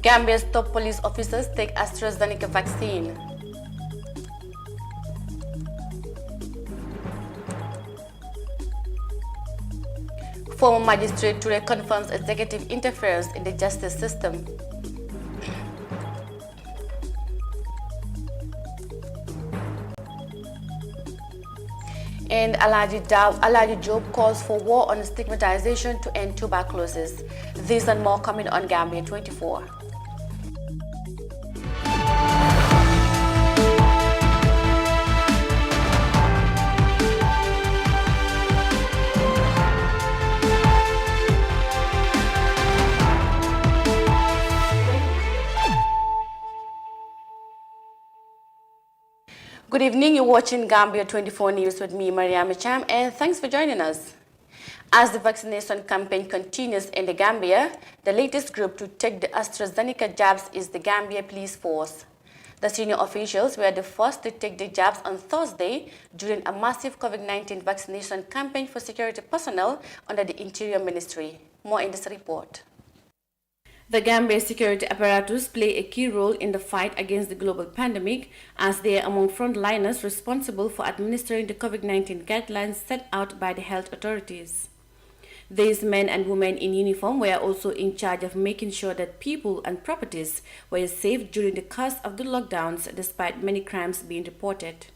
Gambia's top police officers take AstraZeneca vaccine. Former magistrate Ture confirms executive interference in the justice system. And Alaji Job calls for war on stigmatization to end tuberculosis. These and more coming on Gambia 24. Good evening, you're watching Gambia 24 News with me, Mariam Cham, and thanks for joining us. As the vaccination campaign continues in the Gambia, the latest group to take the AstraZeneca jabs is the Gambia Police Force. The senior officials were the first to take the jabs on Thursday during a massive COVID-19 vaccination campaign for security personnel under the Interior Ministry. More in this report. The Gambia security apparatus play a key role in the fight against the global pandemic as they are among frontliners responsible for administering the COVID-19 guidelines set out by the health authorities. These men and women in uniform were also in charge of making sure that people and properties were safe during the course of the lockdowns despite many crimes being reported.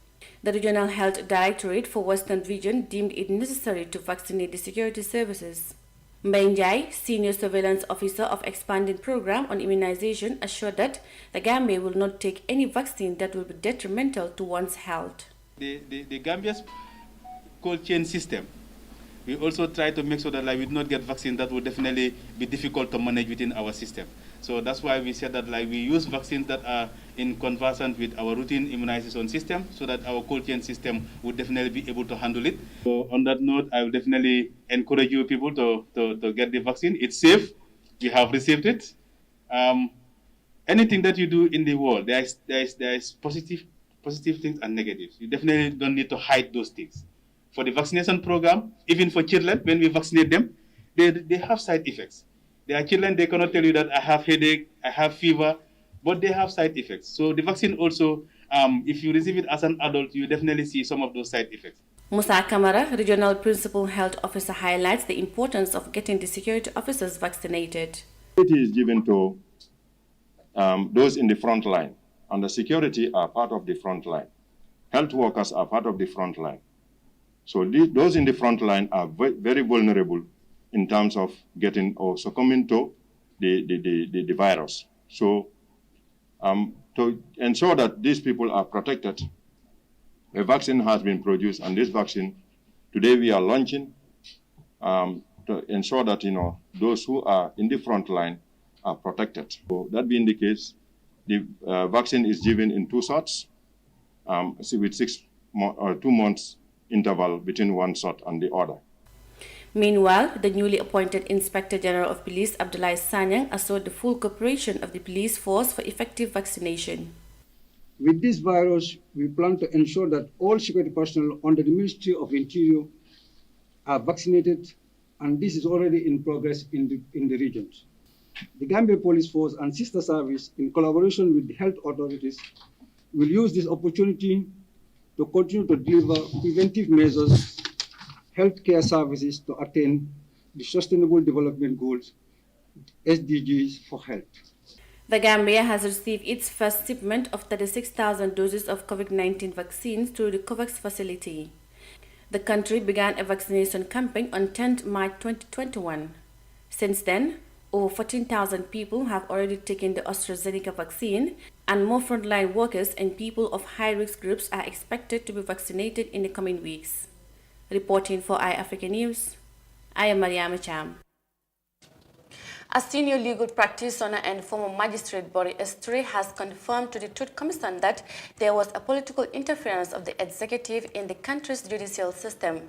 The Regional Health Directorate for Western Region deemed it necessary to vaccinate the security services. Mbenjai, Senior Surveillance Officer of Expanding Program on Immunization, assured that the Gambia will not take any vaccine that will be detrimental to one's health. The Gambia's cold chain system, we also try to make sure that we do not get vaccine that will definitely be difficult to manage within our system. So that's why we said that we use vaccines that are in conversant with our routine immunization system so that our cold chain system would definitely be able to handle it. So on that note, I will definitely encourage you people to get the vaccine. It's safe. We have received it. Anything that you do in the world, there is positive things and negatives. You definitely don't need to hide those things. For the vaccination program, even for children, when we vaccinate them, they have side effects. There are children, they cannot tell you that I have headache, I have fever, but they have side effects. So the vaccine also, if you receive it as an adult, you definitely see some of those side effects. Musa Kamara, Regional Principal Health Officer, highlights the importance of getting the security officers vaccinated. It is given to those in the front line, and the security are part of the front line. Health workers are part of the front line. So those in the front line are very vulnerable in terms of getting or succumbing to the virus. So to ensure that these people are protected, a vaccine has been produced, and this vaccine, today we are launching to ensure that those who are in the front line are protected. So that being the case, the vaccine is given in 2 shots with 2 months interval between one shot and the other. Meanwhile, the newly appointed Inspector General of Police, Abdullah Sanyang, assured the full cooperation of the police force for effective vaccination. With this virus, we plan to ensure that all security personnel under the Ministry of Interior are vaccinated, and this is already in progress in the regions. The Gambia Police Force and Sister Service, in collaboration with the health authorities, will use this opportunity to continue to deliver preventive measures, healthcare services to attain the Sustainable Development Goals, SDGs for health. The Gambia has received its first shipment of 36,000 doses of COVID-19 vaccines through the COVAX facility. The country began a vaccination campaign on 10th March 2021. Since then, over 14,000 people have already taken the AstraZeneca vaccine, and more frontline workers and people of high-risk groups are expected to be vaccinated in the coming weeks. Reporting for iAfrica News, I am Mariam Cham. A senior legal practitioner and former magistrate Bori Estre has confirmed to the Truth Commission that there was a political interference of the executive in the country's judicial system.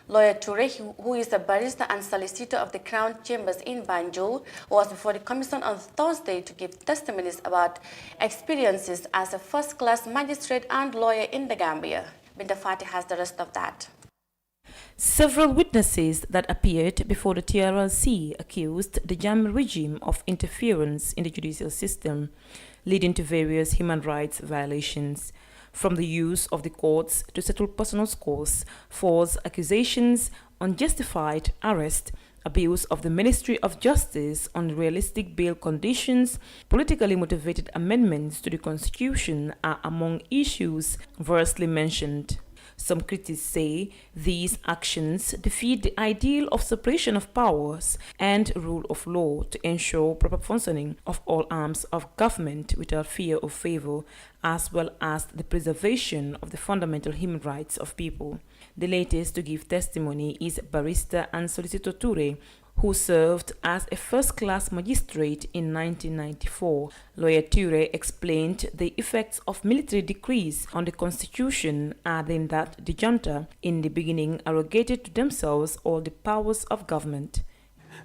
Lawyer Ture, who is a barrister and solicitor of the Crown Chambers in Banjul, was before the commission on Thursday to give testimonies about experiences as a first-class magistrate and lawyer in the Gambia. Binta Fati has the rest of that. Several witnesses that appeared before the TRLC accused the Jammeh regime of interference in the judicial system, leading to various human rights violations, from the use of the courts to settle personal scores, false accusations, unjustified arrest, abuse of the Ministry of Justice, unrealistic bail conditions, politically motivated amendments to the Constitution are among issues versely mentioned. Some critics say these actions defeat the ideal of separation of powers and rule of law to ensure proper functioning of all arms of government without fear or favor, as well as the preservation of the fundamental human rights of people. The latest to give testimony is Barrister and Solicitor Toure, who served as a first-class magistrate in 1994. Lawyer Toure explained the effects of military decrees on the constitution, adding that the junta in the beginning arrogated to themselves all the powers of government.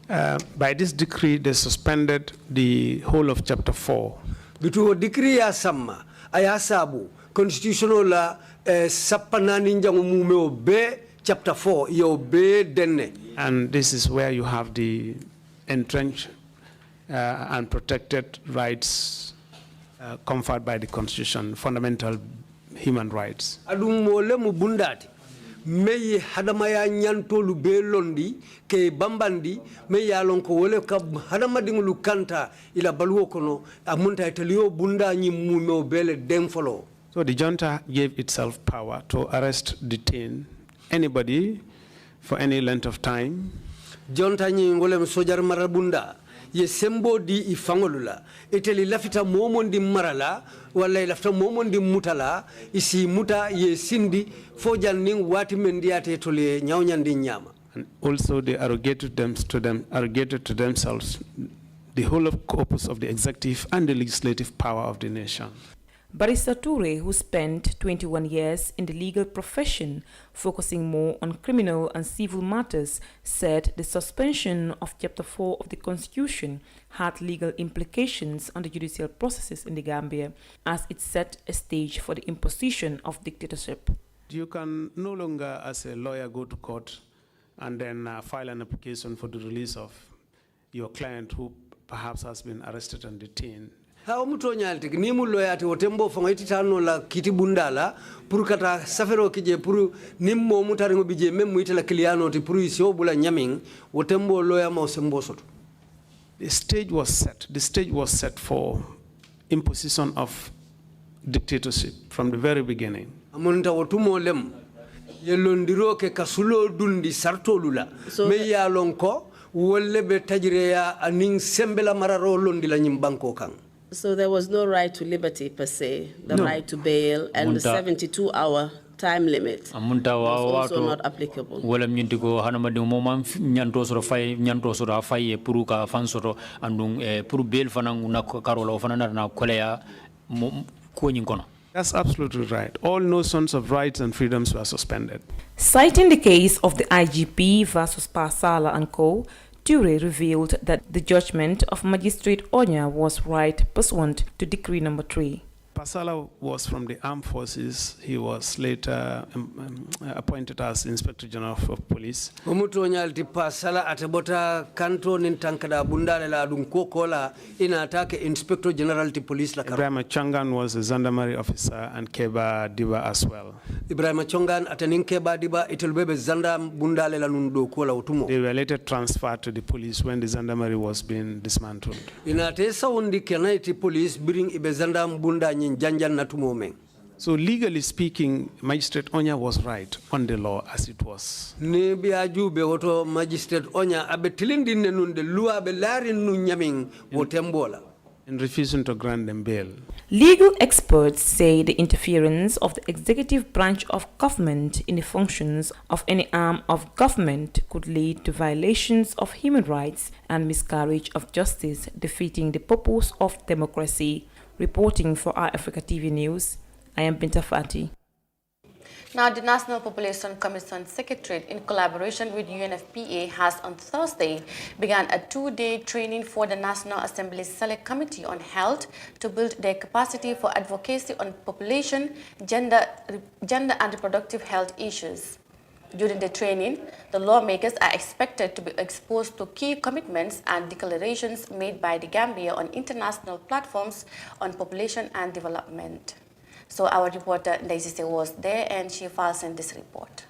By this decree, they suspended the whole of Chapter 4. Bitu decree ya sama ayasabu constitutional la sapana ninja mumeo be Chapter 4 yo be denne. And this is where you have the entrenched and protected rights conferred by the Constitution, fundamental human rights. Adum mole mu bundati mey hadamaya nyantolu be londi ke bambandi mey yalon ko wole ka hadama dingulu kanta ila baluwo kono amunta italiyo bunda nyi mumo bele demfolo. So the junta gave itself power to arrest, detain anybody for any length of time. Jonta nyi ngolem sojar marabunda ye sembo di ifangolula iteli lafita momondi marala wala lafita momondi mutala isi muta ye sindi fojan ning wati mendiate tole nyawnyandi nyama. And also they arrogated to themselves the whole of corpus of the executive and the legislative power of the nation. Barrister Toure, who spent 21 years in the legal profession, focusing more on criminal and civil matters, said the suspension of Chapter 4 of the Constitution had legal implications on the judicial processes in the Gambia, as it set a stage for the imposition of dictatorship. You can no longer, as a lawyer, go to court and then file an application for the release of your client who perhaps has been arrested and detained. How muto nyalti ni mu loyati wotembo fonga ititano la kitibundala pour kata safero kije pour nimmo mutari ngo bije mem muitela kiliano ti pour isio bula nyaming wotembo loya ma sembo soto. The stage was set for imposition of dictatorship from the very beginning. Amunta wotumo lem yelondiro ke kasulo dundi sartolula me yalonko wolle be tajreya aning sembela mararo londi la nyimbanko kan. So there was no right to liberty per se, the right to bail, and the 72-hour time limit was also not applicable. Wala mnyintiko hanamadi umoma nyanto soro fai puru ka fansoro andung puru bail fanang una karola fanana na kolea ko nyinkono. That's absolutely right. All notions of rights and freedoms were suspended. Citing the case of the IGP versus Pasala and Co., Toure revealed that the judgment of Magistrate Onya was right pursuant to Decree No. 3. Pasala was from the armed forces. He was later appointed as Inspector General of Police. Umuto nyalti Pasala atebota kanto nintankada bundale la dunkokola ina atake Inspector General ti Police la Ibrahim Changan was a Gendarmerie officer and Keba Diba as well. Ibrahim Changan atanin Keba Diba itulbebe zanda bundale la nundokola utumo. They were later transferred to the police when the Gendarmerie was being dismantled. Ina atesa undi kenaiti police bring ibe zanda bunda So legally speaking, Magistrate Onya was right on the law as it was. Magistrate Onya In refusing to grant them bail. Legal experts say the interference of the executive branch of government in the functions of any arm of government could lead to violations of human rights and miscarriage of justice, defeating the purpose of democracy. Reporting for our Africa TV News, I am Binta Fati. Now, the National Population Commission Secretariat, in collaboration with UNFPA, has on Thursday begun a 2-day training for the National Assembly's Select Committee on Health to build their capacity for advocacy on population, gender and reproductive health issues. During the training, the lawmakers are expected to be exposed to key commitments and declarations made by the Gambia on international platforms on population and development. So our reporter Ndaisise was there and she files in this report.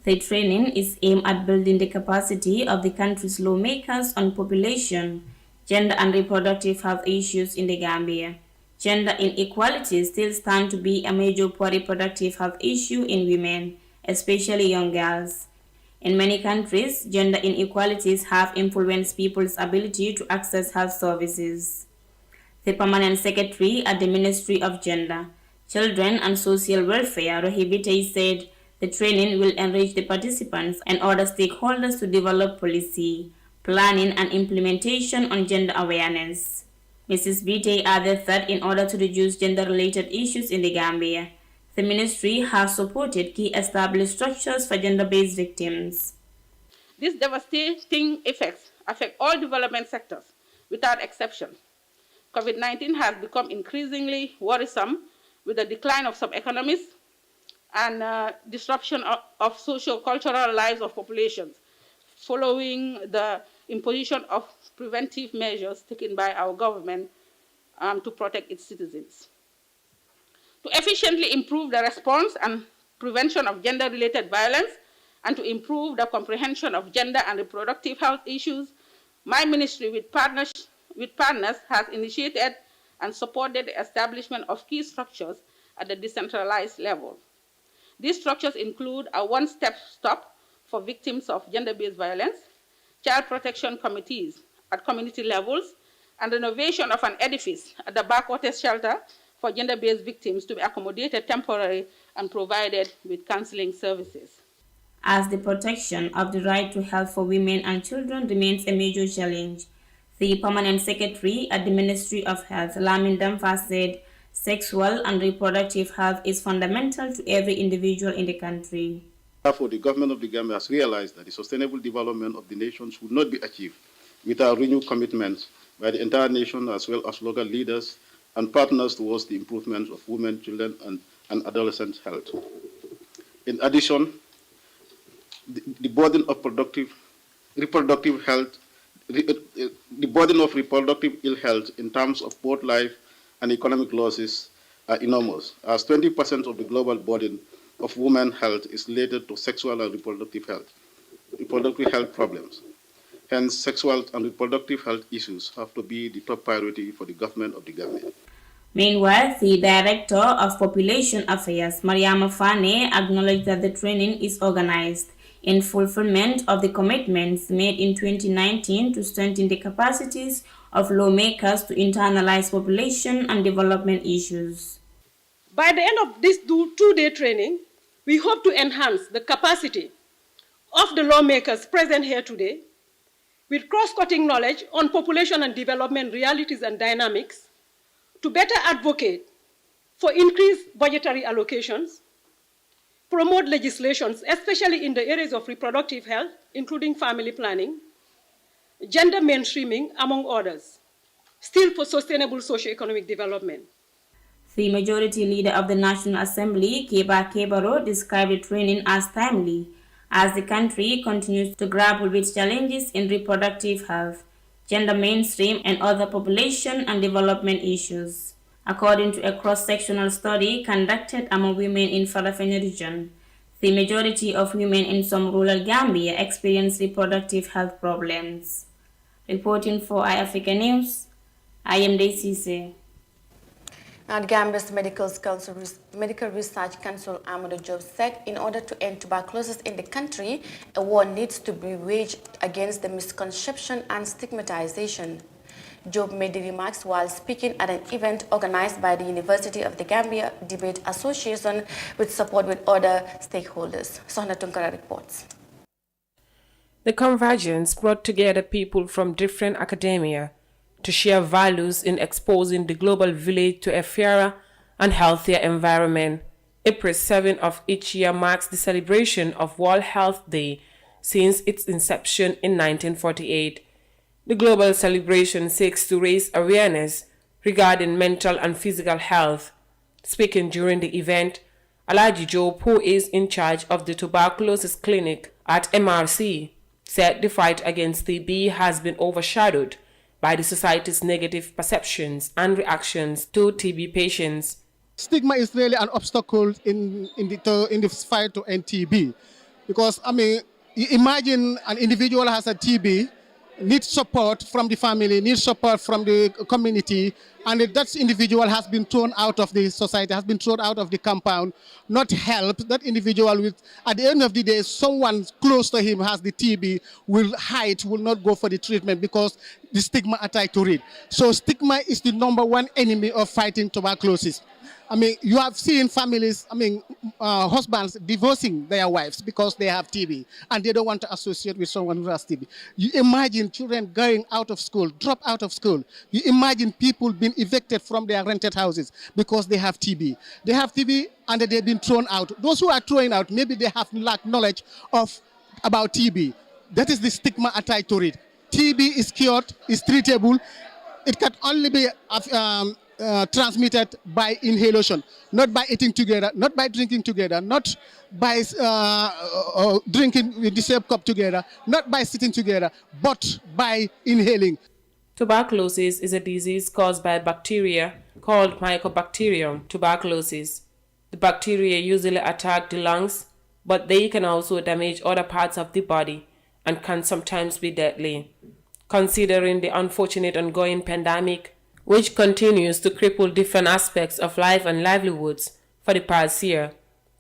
The training is aimed at building the capacity of the country's lawmakers on population, gender and reproductive health issues in the Gambia. Gender inequalities still stand to be a major poor reproductive health issue in women, especially young girls. In many countries, gender inequalities have influenced people's ability to access health services. The Permanent Secretary at the Ministry of Gender, Children and Social Welfare, Rohibite, said the training will enrich the participants and other stakeholders to develop policy, planning and implementation on gender awareness. Mrs. Bite added that in order to reduce gender-related issues in the Gambia, the ministry has supported key established structures for gender-based victims. These devastating effects affect all development sectors without exception. COVID-19 has become increasingly worrisome with the decline of some economies and disruption of socio-cultural lives of populations following the imposition of preventive measures taken by our government to protect its citizens. To efficiently improve the response and prevention of gender-related violence and to improve the comprehension of gender and reproductive health issues, my ministry with partners has initiated and supported the establishment of key structures at the decentralized level. These structures include a one-step stop for victims of gender-based violence, child protection committees at community levels, and renovation of an edifice at the backwaters shelter for gender-based victims to be accommodated temporarily and provided with counseling services. As the protection of the right to health for women and children remains a major challenge, the Permanent Secretary at the Ministry of Health, Lamin Damfa, said sexual and reproductive health is fundamental to every individual in the country. Therefore, the government of the Gambia has realized that the sustainable development of the nation should not be achieved without renewed commitments by the entire nation as well as local leaders and partners towards the improvement of women, children, and adolescent health. In addition, the burden of reproductive ill health in terms of both life and economic losses are enormous, as 20% of the global burden of women's health is related to sexual and reproductive health problems. Hence, sexual and reproductive health issues have to be the top priority for the government of the Gambia. Meanwhile, the Director of Population Affairs, Mariama Fane, acknowledged that the training is organized in fulfillment of the commitments made in 2019 to strengthen the capacities of lawmakers to internalize population and development issues. By the end of this two-day training, we hope to enhance the capacity of the lawmakers present here today with cross-cutting knowledge on population and development realities and dynamics to better advocate for increased budgetary allocations, promote legislations, especially in the areas of reproductive health, including family planning, gender mainstreaming, among others, still for sustainable socio-economic development. The majority leader of the National Assembly, Keba Kebaro, described the training as timely as the country continues to grapple with challenges in reproductive health, gender mainstream, and other population and development issues. According to a cross-sectional study conducted among women in Farafenni region, the majority of women in some rural Gambia experience reproductive health problems. Reporting for iAfrica News, I am Daisy. Now, the Gambia's Medical Research Council, Amadou Job, said in order to end tuberculosis in the country, a war needs to be waged against the misconception and stigmatization. Job made the remarks while speaking at an event organized by the University of the Gambia Debate Association with support with other stakeholders. Sohna Tunkara reports. The convergence brought together people from different academia to share values in exposing the global village to a fairer and healthier environment. April 7 of each year marks the celebration of World Health Day since its inception in 1948. The global celebration seeks to raise awareness regarding mental and physical health. Speaking during the event, Alaji Job, who is in charge of the tuberculosis clinic at MRC, said the fight against TB has been overshadowed by the society's negative perceptions and reactions to TB patients. Stigma is really an obstacle in the fight to end TB. Because, I mean, you imagine an individual has a TB, needs support from the family, needs support from the community, and that individual has been thrown out of the society, has been thrown out of the compound, not helped. That individual will, at the end of the day, someone close to him has the TB, will hide, will not go for the treatment because the stigma attached to it. So stigma is the #1 enemy of fighting tuberculosis. I mean, you have seen families, husbands divorcing their wives because they have TB and they don't want to associate with someone who has TB. You imagine children going out of school, drop out of school. You imagine people being evicted from their rented houses because they have TB. They have TB and they've been thrown out. Those who are thrown out, maybe they have lack knowledge about TB. That is the stigma attached to it. TB is cured, is treatable. It can only be transmitted by inhalation, not by eating together, not by drinking together, not by drinking with the same cup together, not by sitting together, but by inhaling. Tuberculosis is a disease caused by a bacteria called Mycobacterium tuberculosis. The bacteria usually attack the lungs, but they can also damage other parts of the body and can sometimes be deadly. Considering the unfortunate ongoing pandemic, which continues to cripple different aspects of life and livelihoods for the past year,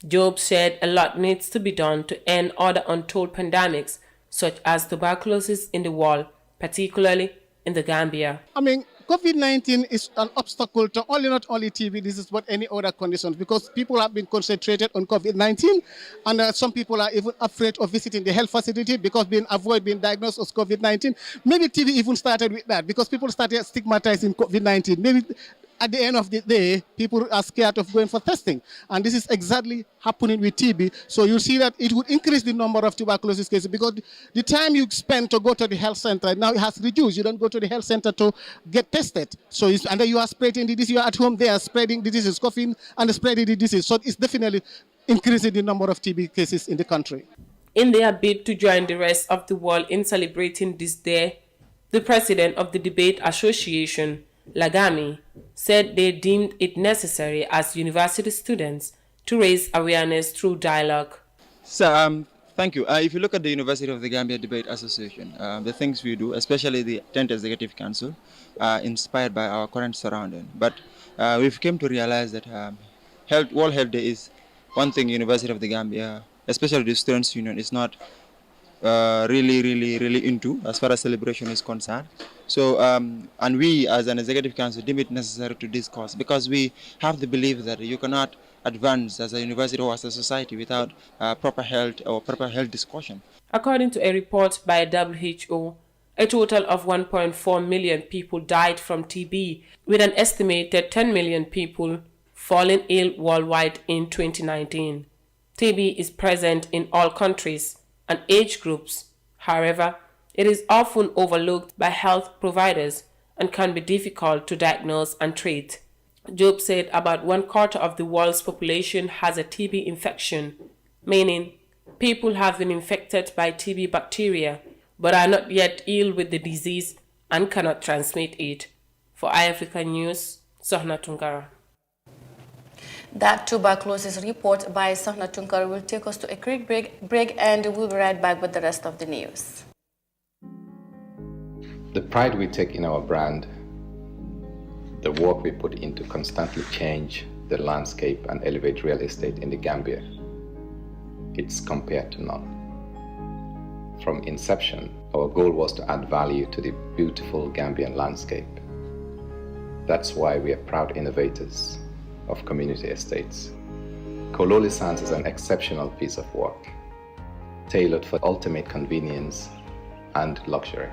Job said a lot needs to be done to end other untold pandemics, such as tuberculosis in the world, particularly in the Gambia. I mean, COVID-19 is an obstacle to not only TB disease, but any other conditions, because people have been concentrated on COVID-19, and some people are even afraid of visiting the health facility because avoid being diagnosed with COVID-19. Maybe TB even started with that, because people started stigmatizing COVID-19. Maybe at the end of the day, people are scared of going for testing. And this is exactly happening with TB. So you see that it would increase the number of tuberculosis cases, because the time you spend to go to the health center, now it has reduced. You don't go to the health center to get tested. So and then you are spreading the disease. You are at home, they are spreading the disease, coughing and spreading the disease. So it's definitely increasing the number of TB cases in the country. In their bid to join the rest of the world in celebrating this day, the president of the Debate Association, Lagami, said they deemed it necessary as university students to raise awareness through dialogue. So, thank you. If you look at the University of the Gambia Debate Association, the things we do, especially the 10th Executive Council, are inspired by our current surrounding. But we've come to realize that World Health Day is one thing University of the Gambia, especially the Students' Union, is not really into as far as celebration is concerned. So, and we as an executive council deem it necessary to discuss, because we have the belief that you cannot advance as a university or as a society without proper health discussion. According to a report by WHO, a total of 1.4 million people died from TB, with an estimated 10 million people falling ill worldwide in 2019. TB is present in all countries and age groups. However, it is often overlooked by health providers and can be difficult to diagnose and treat. Job said about 1/4 of the world's population has a TB infection, meaning people have been infected by TB bacteria but are not yet ill with the disease and cannot transmit it. For iAfrica News, Sohna Tungara. That tuberculosis report by Sohna Tunkara will take us to a quick break, and we'll be right back with the rest of the news. The pride we take in our brand, the work we put in to constantly change the landscape and elevate real estate in the Gambia, it's compared to none. From inception, our goal was to add value to the beautiful Gambian landscape. That's why we are proud innovators of community estates. Kololi Sands is an exceptional piece of work, tailored for ultimate convenience and luxury,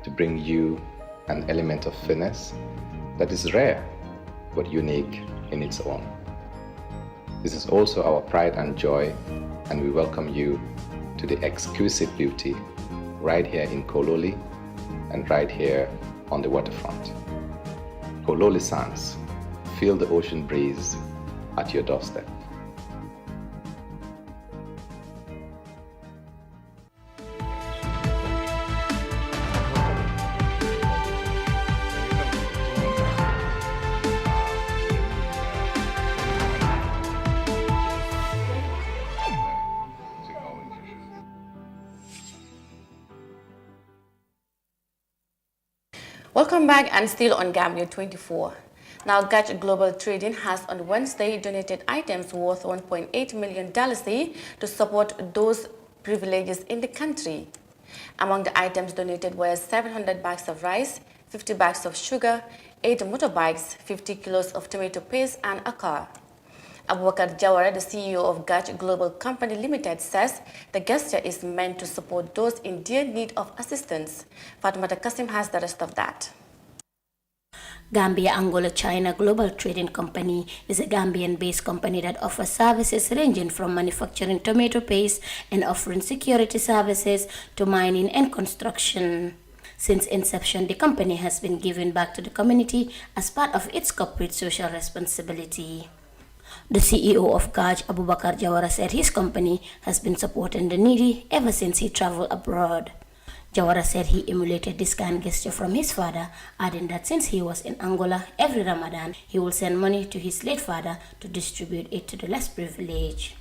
to bring you an element of finesse that is rare but unique in its own. This is also our pride and joy, and we welcome you to the exquisite beauty right here in Kololi and right here on the waterfront. Kololi Sands, feel the ocean breeze at your doorstep. Welcome back, and still on Gambia 24. Now, Gach Global Trading has on Wednesday donated items worth $1.8 million to support those privileges in the country. Among the items donated were 700 bags of rice, 50 bags of sugar, 8 motorbikes, 50 kilos of tomato paste, and a car. Abubakar Jawara, the CEO of Gach Global Company Limited, says the gesture is meant to support those in dire need of assistance. Fatimata Kasim has the rest of that. Gambia Angola China Global Trading Company is a Gambian-based company that offers services ranging from manufacturing tomato paste and offering security services to mining and construction. Since inception, the company has been giving back to the community as part of its corporate social responsibility. The CEO of Gach, Abubakar Jawara, said his company has been supporting the needy ever since he traveled abroad. Jawara said he emulated this kind gesture from his father, adding that since he was in Angola, every Ramadan he will send money to his late father to distribute it to the less privileged.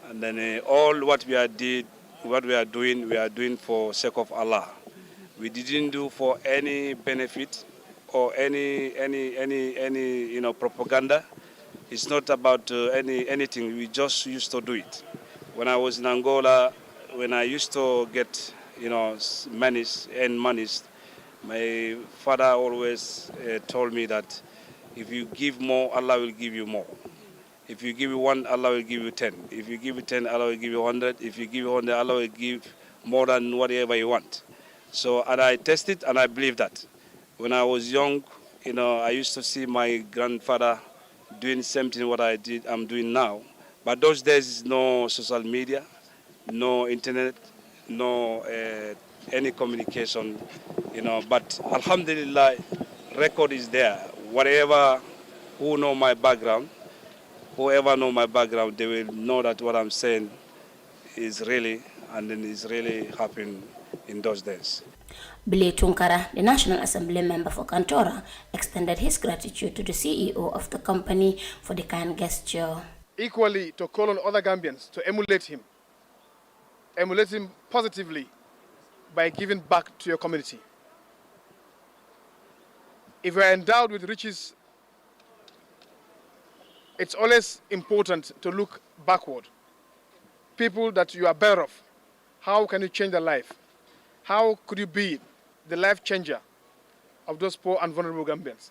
And then all what we are doing, we are doing for sake of Allah. We didn't do for any benefit or any propaganda. It's not about anything. We just used to do it. When I was in Angola, when I used to get monies, my father always told me that if you give more, Allah will give you more. If you give 1, Allah will give you 10. If you give 10, Allah will give you 100. If you give 100, Allah will give more than whatever you want. So, and I tested and I believe that. When I was young, I used to see my grandfather doing something what I'm doing now. But those days, no social media, no internet, no any communication, but alhamdulillah, record is there. Whoever know my background, they will know that what I'm saying is really, and then is really happening in those days. Bile Tunkara, the National Assembly member for Kantora, extended his gratitude to the CEO of the company for the kind gesture. Equally, to call on other Gambians to emulate him positively by giving back to your community. If you are endowed with riches, it's always important to look backward. People that you are better off, how can you change their life? How could you be the life changer of those poor and vulnerable Gambians?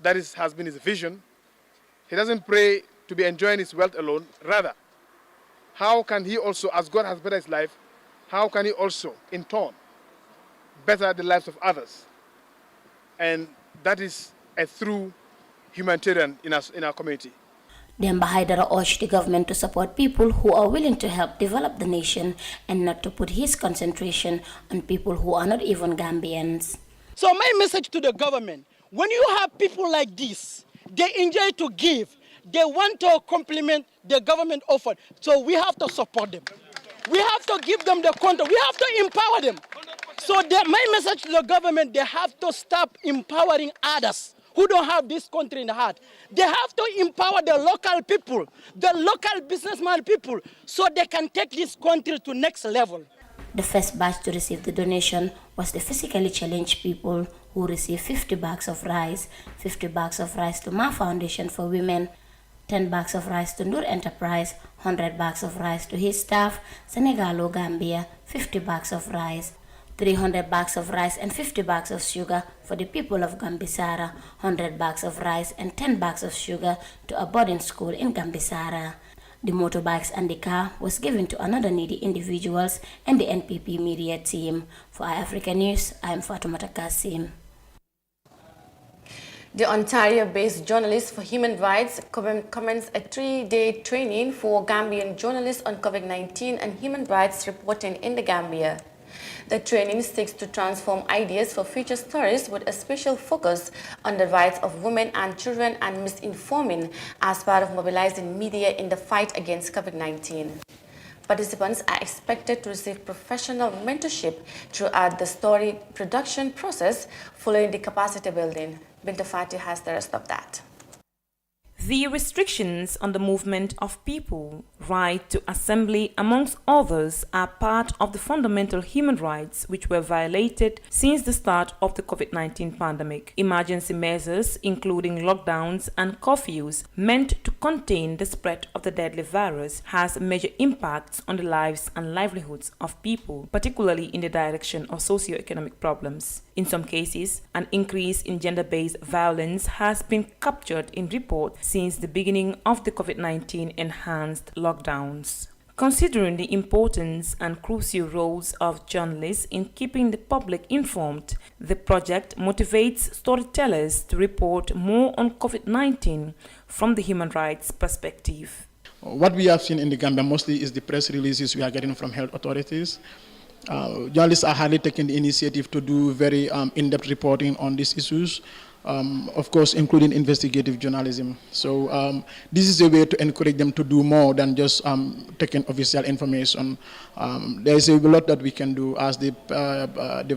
That has been his vision. He doesn't pray to be enjoying his wealth alone. Rather, how can he also, as God has bettered his life, how can he also, in turn, better the lives of others? And that is a true humanitarian in our community. The ambassador urged the government to support people who are willing to help develop the nation and not to put his concentration on people who are not even Gambians. So my message to the government, when you have people like this, they enjoy to give, they want to compliment the government offer. So we have to support them. We have to give them the content. We have to empower them. So my message to the government, they have to stop empowering others who don't have this country in the heart. They have to empower the local people, the local businessman people, so they can take this country to next level. The first batch to receive the donation was the physically challenged people who received 50 bags of rice, 50 bags of rice to Ma Foundation for Women, 10 bags of rice to Nur Enterprise, 100 bags of rice to his staff, Senegalo Gambia, 50 bags of rice, 300 bags of rice and 50 bags of sugar for the people of Gambisara, 100 bags of rice and 10 bags of sugar to a boarding school in Gambisara. The motorbikes and the car was given to another needy individuals and the NPP media team. For iAfrica News, I am Fatoumata Kasim. The Ontario-based Journalists for Human Rights commenced a 3-day training for Gambian journalists on COVID-19 and human rights reporting in the Gambia. The training seeks to transform ideas for future stories with a special focus on the rights of women and children and misinforming as part of mobilizing media in the fight against COVID-19. Participants are expected to receive professional mentorship throughout the story production process following the capacity building. Binta Fati has the rest of that. The restrictions on the movement of people, right to assembly, amongst others, are part of the fundamental human rights which were violated since the start of the COVID-19 pandemic. Emergency measures, including lockdowns and curfews, meant to contain the spread of the deadly virus, has major impacts on the lives and livelihoods of people, particularly in the direction of socio-economic problems. In some cases, an increase in gender-based violence has been captured in reports since the beginning of the COVID-19 enhanced lockdowns. Considering the importance and crucial roles of journalists in keeping the public informed, the project motivates storytellers to report more on COVID-19 from the human rights perspective. What we have seen in the Gambia mostly is the press releases we are getting from health authorities. Journalists are hardly taking the initiative to do very in-depth reporting on these issues, of course, including investigative journalism. So this is a way to encourage them to do more than just taking official information. There is a lot that we can do. As the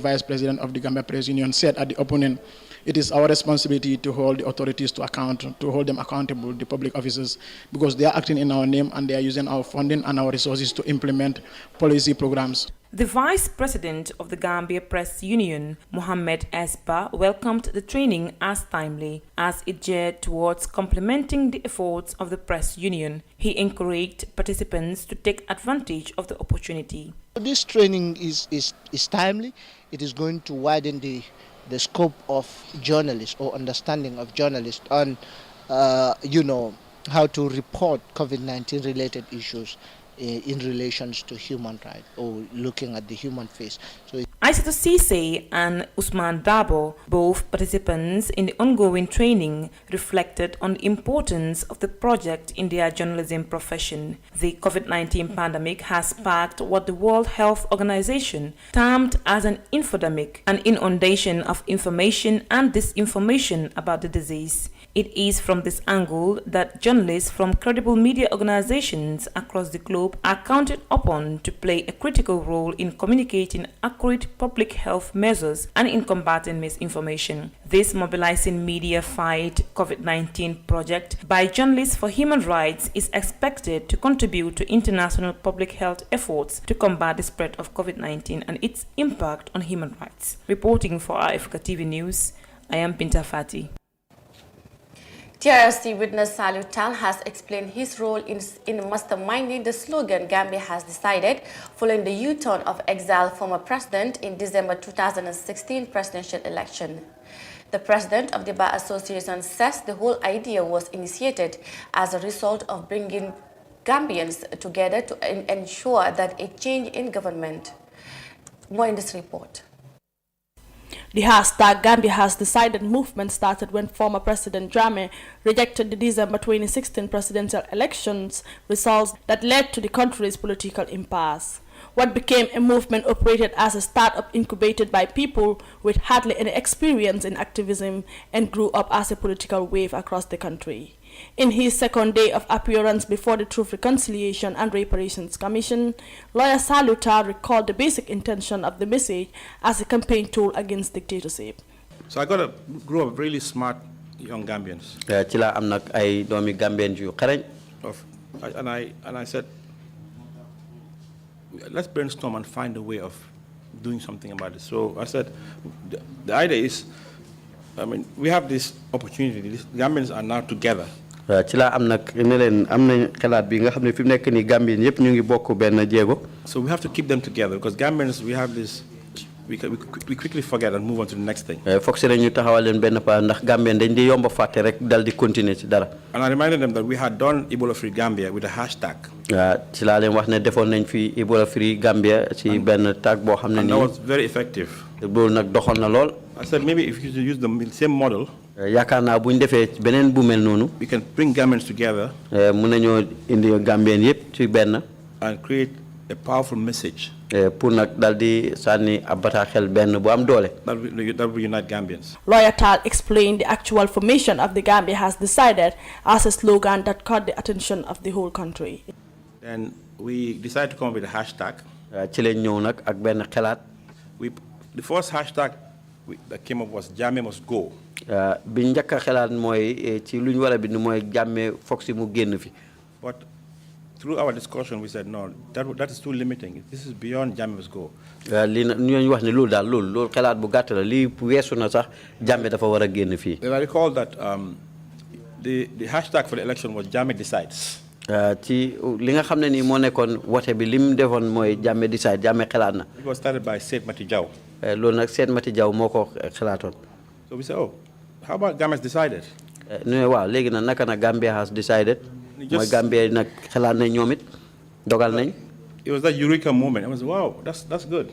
Vice President of the Gambia Press Union said at the opening, it is our responsibility to hold the authorities to account, to hold them accountable, the public officers, because they are acting in our name and they are using our funding and our resources to implement policy programs. The Vice President of the Gambia Press Union, Mohammed Esba, welcomed the training as timely, as it geared towards complementing the efforts of the Press Union. He encouraged participants to take advantage of the opportunity. This training is timely. It is going to widen the scope of journalists or understanding of journalists on, how to report COVID-19 related issues in relations to human rights or looking at the human face. So Aissatou Ceesay and Usman Dabo, both participants in the ongoing training, reflected on the importance of the project in their journalism profession. The COVID-19 pandemic has sparked what the World Health Organization termed as an infodemic, an inundation of information and disinformation about the disease. It is from this angle that journalists from credible media organizations across the globe are counted upon to play a critical role in communicating accurate public health measures and in combating misinformation. This mobilizing media fight COVID-19 project by Journalists for Human Rights is expected to contribute to international public health efforts to combat the spread of COVID-19 and its impact on human rights. Reporting for Africa TV News, I am Binta Fati. TRC witness Salud Tal has explained his role in masterminding the slogan Gambia has decided following the U-turn of exiled former president in December 2016 presidential election. The president of the Bar Association says the whole idea was initiated as a result of bringing Gambians together to ensure that a change in government. More in this report. The hashtag Gambia has decided movement started when former President Jammeh rejected the December 2016 presidential elections results that led to the country's political impasse. What became a movement operated as a startup incubated by people with hardly any experience in activism and grew up as a political wave across the country. In his second day of appearance before the Truth, Reconciliation and Reparations Commission, lawyer Salud Tal recalled the basic intention of the message as a campaign tool against dictatorship. So I got a group of really smart young Gambians. And I said, let's brainstorm and find a way of doing something about it. So I said, the idea is, we have this opportunity. These Gambians are now together. So we have to keep them together because Gambians, we have this, we quickly forget and move on to the next thing. And I reminded them that we had done Ebola-free Gambia with a hashtag. And that was very effective. I said maybe if you use the same model, we can bring Gambians together and create a powerful message that will unite Gambians. Lawyer Tal explained the actual formation of the Gambia has decided as a slogan that caught the attention of the whole country. And we decided to come up with a hashtag. The first hashtag that came up was Jammeh must go. Bi njëkk a xalaat mooy ci lu ñu war a bind mooy Jammeh foog si mu génn fi. But through our discussion, we said, no, that is too limiting. This is beyond Jammeh must go. Li ñu wax ne loolu daal loolu xalaat bu gàtt la lii weesu na sax Jammeh dafa war a génn fii. I recall that the hashtag for the election was Jammeh decides. Ci li nga xam ne nii moo nekkoon wote bi lim defoon mooy Jammeh decide Jammeh xalaat na. It was started by Said Mati Jaw. Loolu nag Said Mati Jaw moo ko xalaatoon. So we said, oh, how about Gambia has decided? ñu ne waaw léegi nag naka na Gambia has decided. mooy Gambia nag xalaat nañ ñoom it dogal nañ. It was that eureka moment. I was, wow, that's good.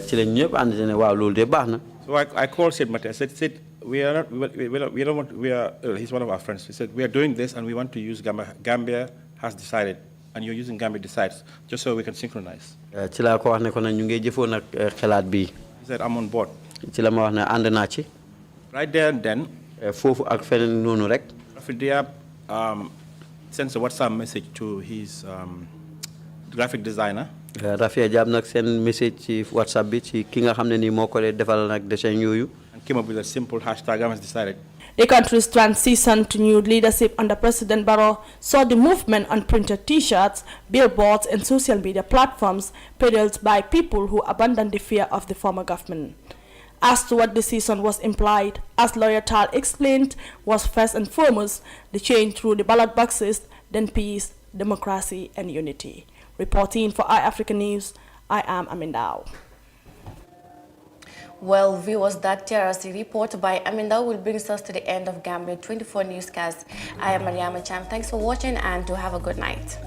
Ci lañ ñëpp ànd ne waaw loolu de baax na. So I called Said Mati. I said, Said, he's one of our friends. He said, we are doing this and we want to use Gambia has decided, and you're using Gambia decides, just so we can synchronize. Ci laa ko wax ne ko nag ñu ngi jëfoon nag xalaat bii. He said, I'm on board. Ci la ma wax ne ànd naa ci. Right there and then. Foofu ak feneen noonu rek. Rafidia sends a WhatsApp message to his graphic designer. Rafia Jab nag send message ci WhatsApp bi ci ki nga xam ne nii moo ko defal nag dessin yooyu. And came up with a simple hashtag, Gambia has decided. The country's transition to new leadership under President Barrow saw the movement on printed T-shirts, billboards, and social media platforms peddled by people who abandoned the fear of the former government. As to what decision was implied, as lawyer Tal explained, was first and foremost the change through the ballot boxes, then peace, democracy, and unity. Reporting for iAfrica News, I am Amindao. Well, viewers, that TRC report by Amindao will bring us to the end of Gambia 24 Newscast. I am Mariama Cham. Thanks for watching and do have a good night.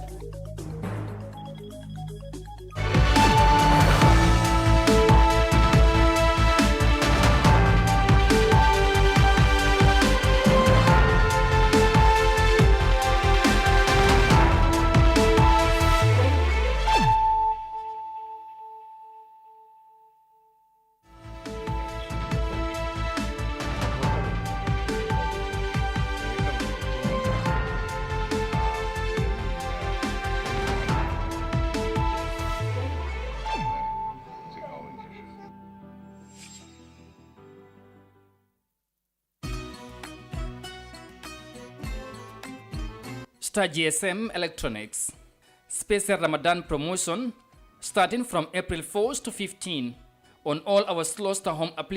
Star GSM Electronics. Special Ramadan promotion starting from April 4th to 15 on all our Slow Star Home applications.